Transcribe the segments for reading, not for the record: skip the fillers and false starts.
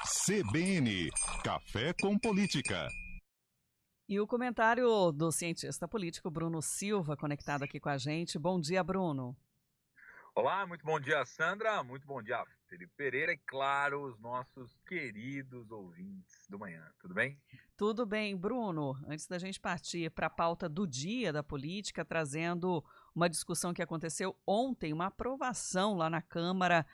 CBN, Café com Política. E o comentário do cientista político Bruno Silva, conectado aqui com a gente. Bom dia, Bruno. Olá, muito bom dia, Sandra. Muito bom dia, Felipe Pereira e, claro, os nossos queridos ouvintes do manhã. Tudo bem? Tudo bem, Bruno. Antes da gente partir para a pauta do dia da política, trazendo uma discussão que aconteceu ontem, uma aprovação lá na Câmara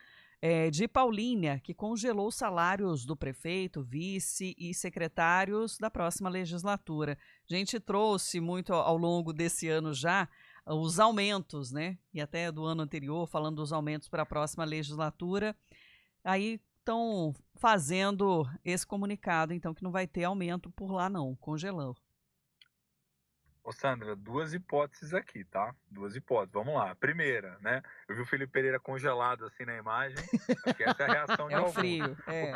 de Paulínia, que congelou os salários do prefeito, vice e secretários da próxima legislatura. A gente trouxe muito ao longo desse ano já os aumentos, né? E até do ano anterior, falando dos aumentos para a próxima legislatura. Aí estão fazendo esse comunicado, então, que não vai ter aumento por lá não, congelou. Ô, Sandra, duas hipóteses aqui, tá? Duas hipóteses. Vamos lá. Primeira, né? Eu vi o Felipe Pereira congelado assim na imagem. Acho que essa é a reação de É o alguns. frio, é.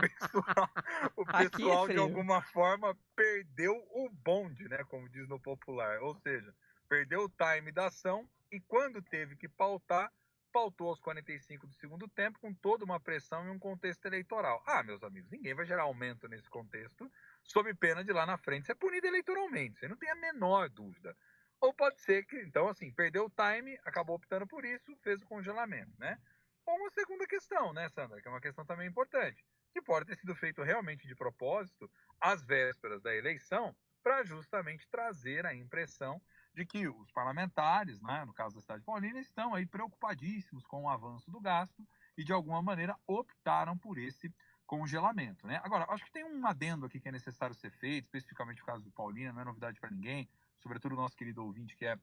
O Aqui é pessoal de frio. alguma forma, perdeu o bonde, né? Como diz no popular. Ou seja, perdeu o time da ação e quando teve que pautar, pautou aos 45 do segundo tempo com toda uma pressão e um contexto eleitoral. Ah, meus amigos, ninguém vai gerar aumento nesse contexto sob pena de lá na frente ser punido eleitoralmente. Você não tem a menor dúvida. Ou pode ser que, então, assim, perdeu o time, acabou optando por isso, fez o congelamento, né? Ou uma segunda questão, né, Sandra, que é uma questão também importante, que pode ter sido feito realmente de propósito, às vésperas da eleição, para justamente trazer a impressão de que os parlamentares, né, no caso da cidade de Paulínia, estão aí preocupadíssimos com o avanço do gasto e, de alguma maneira, optaram por esse congelamento, né? Agora, acho que tem um adendo aqui que é necessário ser feito, especificamente no caso do Paulínia, não é novidade para ninguém, sobretudo o nosso querido ouvinte que é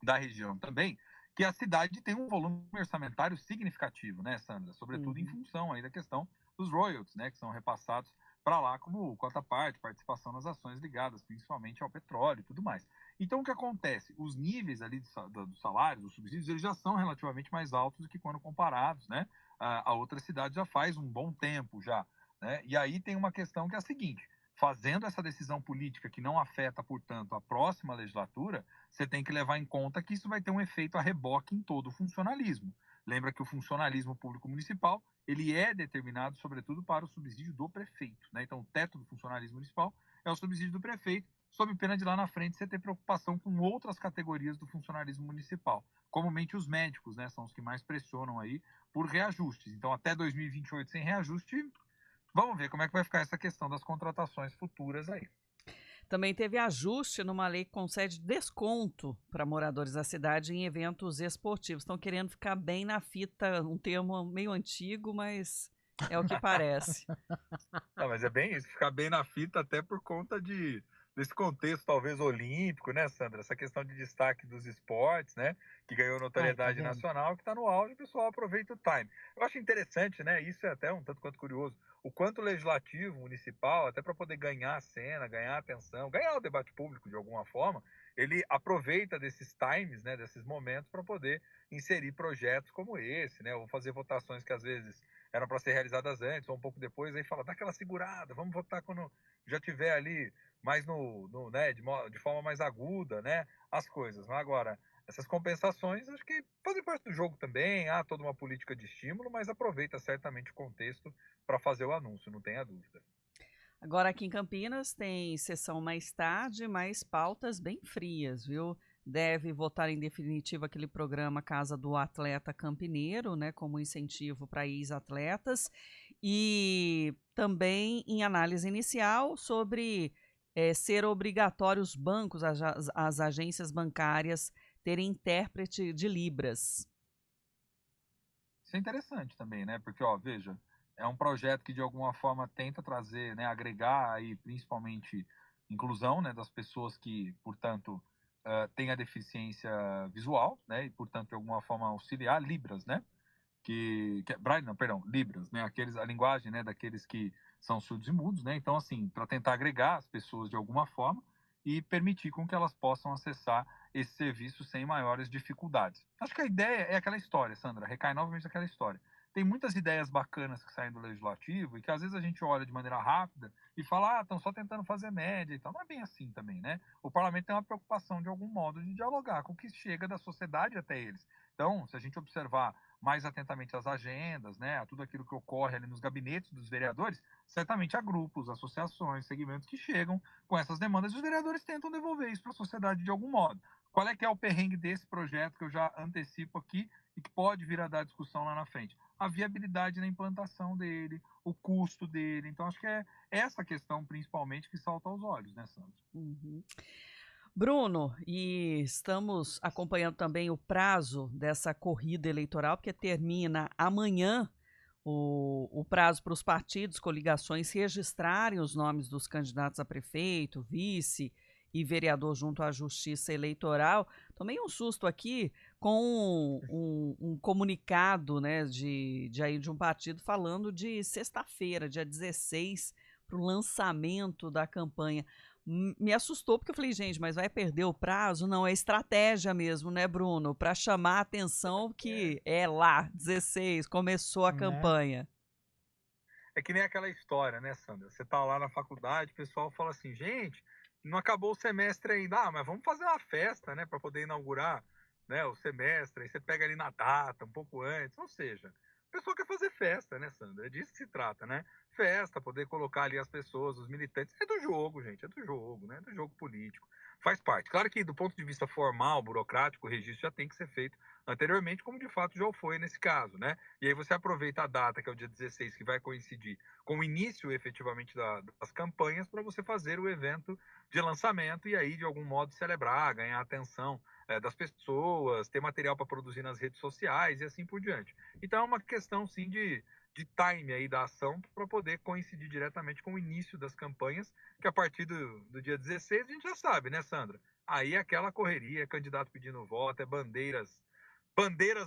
da região também, que a cidade tem um volume orçamentário significativo, né, Sandra? Sobretudo em função aí da questão dos royalties, né, que são repassados para lá como cota parte, participação nas ações ligadas principalmente ao petróleo e tudo mais. Então, o que acontece? Os níveis ali dos salários, dos subsídios, eles já são relativamente mais altos do que quando comparados, né, a outras cidades já faz um bom tempo já, né? E aí tem uma questão que é a seguinte: fazendo essa decisão política que não afeta, portanto, a próxima legislatura, você tem que levar em conta que isso vai ter um efeito a reboque em todo o funcionalismo. Lembra que o funcionalismo público municipal, ele é determinado, sobretudo, para o subsídio do prefeito, né? Então, o teto do funcionalismo municipal é o subsídio do prefeito, sob pena de lá na frente você ter preocupação com outras categorias do funcionalismo municipal. Comumente os médicos, né? São os que mais pressionam aí por reajustes. Então, até 2028 sem reajuste, vamos ver como é que vai ficar essa questão das contratações futuras aí. Também teve ajuste numa lei que concede desconto para moradores da cidade em eventos esportivos. Estão querendo ficar bem na fita, um termo meio antigo, mas é o que parece. Não, mas é bem isso, ficar bem na fita até por conta desse contexto talvez olímpico, né, Sandra? Essa questão de destaque dos esportes, né, que ganhou notoriedade nacional, que está no auge, o pessoal aproveita o time. Eu acho interessante, né, isso é até um tanto quanto curioso, o quanto o legislativo municipal, até para poder ganhar a cena, ganhar a atenção, ganhar o debate público de alguma forma, ele aproveita desses times, né, desses momentos para poder inserir projetos como esse, né, ou fazer votações que às vezes eram para ser realizadas antes ou um pouco depois, aí fala, dá aquela segurada, vamos votar quando já tiver ali mais né, de forma mais aguda, né, as coisas. Mas agora, essas compensações, acho que fazem parte do jogo também, há toda uma política de estímulo, mas aproveita certamente o contexto para fazer o anúncio, não tenha dúvida. Agora aqui em Campinas tem sessão mais tarde, mas pautas bem frias, viu? Deve votar em definitivo aquele programa Casa do Atleta Campineiro, né, como incentivo para ex-atletas, e também em análise inicial sobre ser obrigatório os bancos, as agências bancárias terem intérprete de Libras. Isso é interessante também, né? Porque, ó, veja, é um projeto que de alguma forma tenta trazer, né, agregar aí principalmente inclusão, né, das pessoas que, portanto, têm a deficiência visual, né, e portanto de alguma forma auxiliar Libras, né? Braille, não, perdão, Libras, né? A linguagem, né, daqueles que são surdos e mudos, né? Então, assim, para tentar agregar as pessoas de alguma forma e permitir com que elas possam acessar esse serviço sem maiores dificuldades. Acho que a ideia é aquela história, Sandra, recai novamente aquela história. Tem muitas ideias bacanas que saem do legislativo e que às vezes a gente olha de maneira rápida e fala, estão só tentando fazer média e tal. Não é bem assim também, né? O parlamento tem uma preocupação, de algum modo, de dialogar com o que chega da sociedade até eles. Então, se a gente observar mais atentamente às agendas, né, a tudo aquilo que ocorre ali nos gabinetes dos vereadores, certamente há grupos, associações, segmentos que chegam com essas demandas e os vereadores tentam devolver isso para a sociedade de algum modo. Qual é que é o perrengue desse projeto que eu já antecipo aqui e que pode vir a dar discussão lá na frente? A viabilidade na implantação dele, o custo dele. Então, acho que é essa questão principalmente que salta aos olhos, né, Sandra? Uhum. Bruno, e estamos acompanhando também o prazo dessa corrida eleitoral, porque termina amanhã o prazo para os partidos, coligações registrarem os nomes dos candidatos a prefeito, vice e vereador junto à Justiça Eleitoral. Tomei um susto aqui com um comunicado, né, de um partido falando de sexta-feira, dia 16, para o lançamento da campanha. Me assustou, porque eu falei, gente, mas vai perder o prazo? Não, é estratégia mesmo, né, Bruno? Para chamar a atenção que é lá, 16, começou a Né? campanha. É que nem aquela história, né, Sandra? Você tá lá na faculdade, o pessoal fala assim, gente, não acabou o semestre ainda, mas vamos fazer uma festa, né, para poder inaugurar, né, o semestre. Aí você pega ali na data, um pouco antes, ou seja, o pessoal quer fazer festa, né, Sandra? É disso que se trata, né? Festa, poder colocar ali as pessoas, os militantes. É do jogo, gente, é do jogo, né? É do jogo político. Faz parte. Claro que do ponto de vista formal, burocrático, o registro já tem que ser feito anteriormente, como de fato já foi nesse caso, né? E aí você aproveita a data, que é o dia 16, que vai coincidir com o início efetivamente das campanhas, para você fazer o evento de lançamento e aí, de algum modo, celebrar, ganhar a atenção das pessoas, ter material para produzir nas redes sociais e assim por diante. Então é uma questão, sim, de time aí da ação para poder coincidir diretamente com o início das campanhas, que a partir do dia 16 a gente já sabe, né, Sandra? Aí é aquela correria, é candidato pedindo voto, é bandeiras,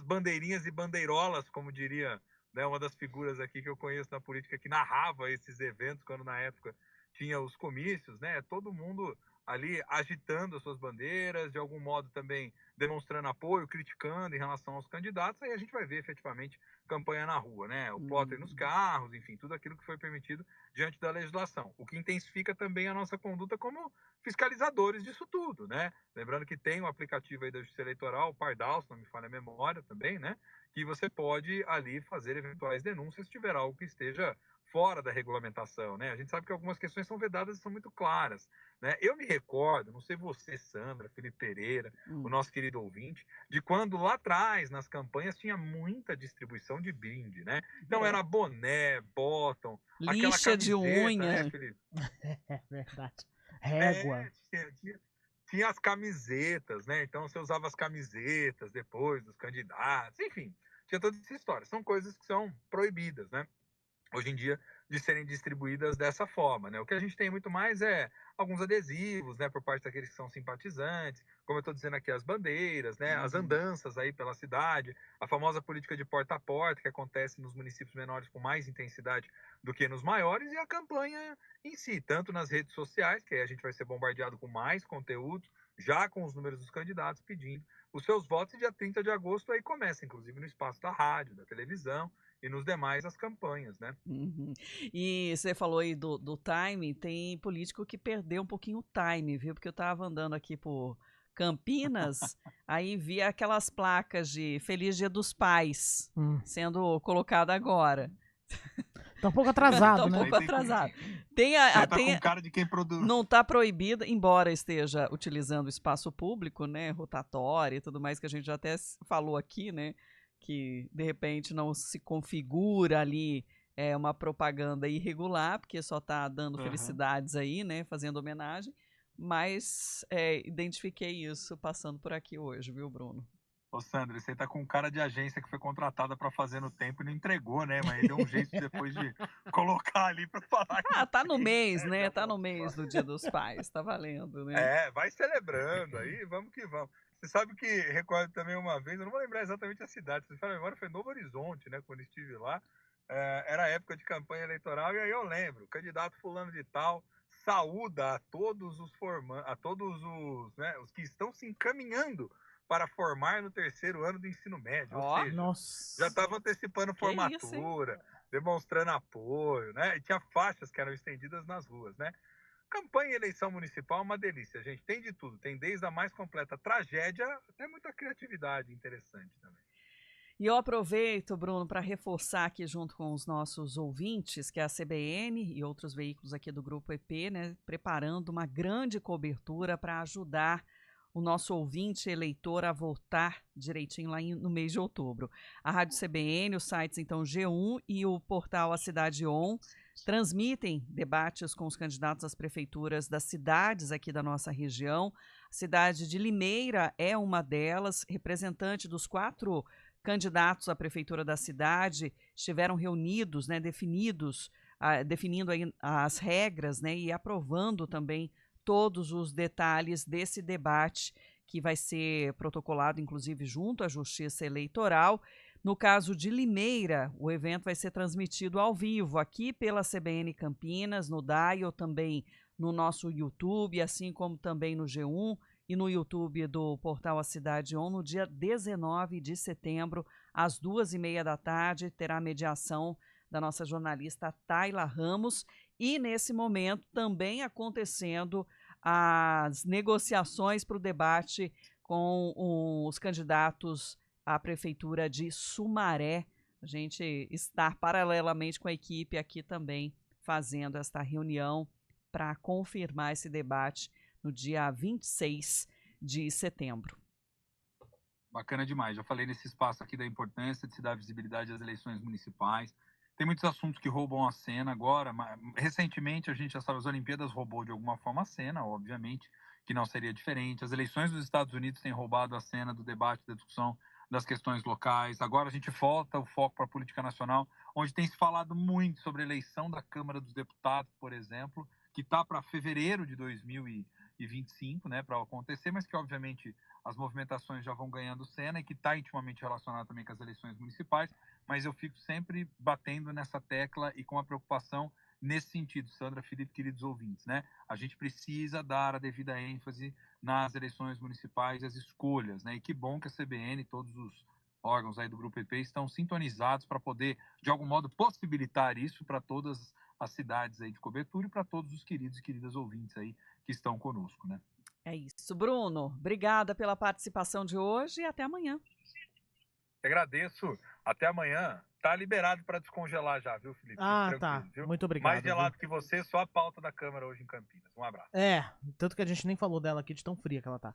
bandeirinhas e bandeirolas, como diria, né, uma das figuras aqui que eu conheço na política que narrava esses eventos quando na época tinha os comícios, né? Todo mundo ali agitando as suas bandeiras, de algum modo também demonstrando apoio, criticando em relação aos candidatos. Aí a gente vai ver efetivamente campanha na rua, né? O plotter nos carros, enfim, tudo aquilo que foi permitido diante da legislação. O que intensifica também a nossa conduta como fiscalizadores disso tudo, né? Lembrando que tem um aplicativo aí da Justiça Eleitoral, o Pardal, se não me falha a memória também, né? Que você pode ali fazer eventuais denúncias se tiver algo que esteja fora da regulamentação, né? A gente sabe que algumas questões são vedadas e são muito claras, né? Eu me recordo, não sei você, Sandra, Felipe Pereira, o nosso querido ouvinte, de quando lá atrás, nas campanhas, tinha muita distribuição de brinde, né? Então era boné, bottom, aquela Lixa de camiseta, unha. né, Felipe? É verdade. Régua. Tinha as camisetas, né? Então você usava as camisetas depois dos candidatos, enfim, tinha toda essa história. São coisas que são proibidas, né? Hoje em dia, de serem distribuídas dessa forma, né? O que a gente tem muito mais é alguns adesivos, né, por parte daqueles que são simpatizantes, como eu estou dizendo aqui, as bandeiras, né, as andanças aí pela cidade, a famosa política de porta a porta, que acontece nos municípios menores com mais intensidade do que nos maiores, e a campanha em si, tanto nas redes sociais, que aí a gente vai ser bombardeado com mais conteúdo, já com os números dos candidatos pedindo os seus votos, e dia 30 de agosto aí começa, inclusive no espaço da rádio, da televisão, e nos demais as campanhas, né? Uhum. E você falou aí do time, tem político que perdeu um pouquinho o time, viu? Porque eu estava andando aqui por Campinas, aí vi aquelas placas de Feliz Dia dos Pais sendo colocada agora. Tá um pouco atrasado, Tá um né? pouco atrasado. Você tá com cara de quem produz. Não está proibido, embora esteja utilizando o espaço público, né, rotatório e tudo mais, que a gente já até falou aqui, né, que de repente não se configura ali uma propaganda irregular, porque só está dando felicidades aí, né, fazendo homenagem, mas identifiquei isso passando por aqui hoje, viu, Bruno? Ô, Sandra, você tá com cara de agência que foi contratada para fazer no tempo e não entregou, né? Mas deu um jeito depois de colocar ali para falar. Tá no mês, né? Tá no mês do Dia dos Pais, tá valendo, né? Vai celebrando aí, vamos que vamos. Você sabe que recordo também uma vez, eu não vou lembrar exatamente a cidade, se fala memória, foi Novo Horizonte, né? Quando estive lá, era época de campanha eleitoral, e aí eu lembro, o candidato fulano de tal saúda a todos os né, os que estão se encaminhando para formar no terceiro ano do ensino médio, ou seja, já estava antecipando formatura, demonstrando apoio, né? E tinha faixas que eram estendidas nas ruas, né? Campanha e eleição municipal é uma delícia, gente. Tem de tudo. Tem desde a mais completa tragédia até muita criatividade interessante também. E eu aproveito, Bruno, para reforçar aqui junto com os nossos ouvintes que a CBN e outros veículos aqui do Grupo EP, né, preparando uma grande cobertura para ajudar o nosso ouvinte eleitor a votar direitinho lá no mês de outubro. A Rádio CBN, os sites então G1 e o portal A Cidade On transmitem debates com os candidatos às prefeituras das cidades aqui da nossa região. A cidade de Limeira é uma delas, representante dos 4 candidatos à prefeitura da cidade estiveram reunidos, né, definindo aí as regras, né, e aprovando também todos os detalhes desse debate que vai ser protocolado, inclusive, junto à Justiça Eleitoral. No caso de Limeira, o evento vai ser transmitido ao vivo aqui pela CBN Campinas, no Dial, também no nosso YouTube, assim como também no G1 e no YouTube do portal A Cidade On, no dia 19 de setembro, às 2h30 da tarde, terá a mediação da nossa jornalista Tayla Ramos e, nesse momento, também acontecendo as negociações para o debate com os candidatos à Prefeitura de Sumaré. A gente está paralelamente com a equipe aqui também fazendo esta reunião para confirmar esse debate no dia 26 de setembro. Bacana demais. Já falei nesse espaço aqui da importância de se dar visibilidade às eleições municipais. Tem muitos assuntos que roubam a cena agora. Recentemente, a gente já sabe, as Olimpíadas roubou de alguma forma a cena, obviamente, que não seria diferente. As eleições dos Estados Unidos têm roubado a cena do debate, da discussão das questões locais. Agora a gente volta o foco para a política nacional, onde tem se falado muito sobre a eleição da Câmara dos Deputados, por exemplo, que está para fevereiro de 2025, né, para acontecer, mas que, obviamente, as movimentações já vão ganhando cena e que está intimamente relacionado também com as eleições municipais, mas eu fico sempre batendo nessa tecla e com a preocupação nesse sentido, Sandra, Felipe, queridos ouvintes, né? A gente precisa dar a devida ênfase nas eleições municipais, as escolhas, né? E que bom que a CBN e todos os órgãos aí do Grupo EP estão sintonizados para poder, de algum modo, possibilitar isso para todas as cidades aí de cobertura e para todos os queridos e queridas ouvintes aí que estão conosco, né? É isso. Bruno, obrigada pela participação de hoje e até amanhã. Agradeço. Até amanhã. Tá liberado para descongelar já, viu, Felipe? Tá. Viu? Muito obrigado. Mais gelado que você, só a pauta da Câmara hoje em Campinas. Um abraço. Tanto que a gente nem falou dela aqui de tão fria que ela tá.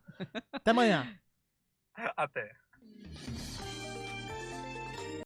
Até amanhã. Até.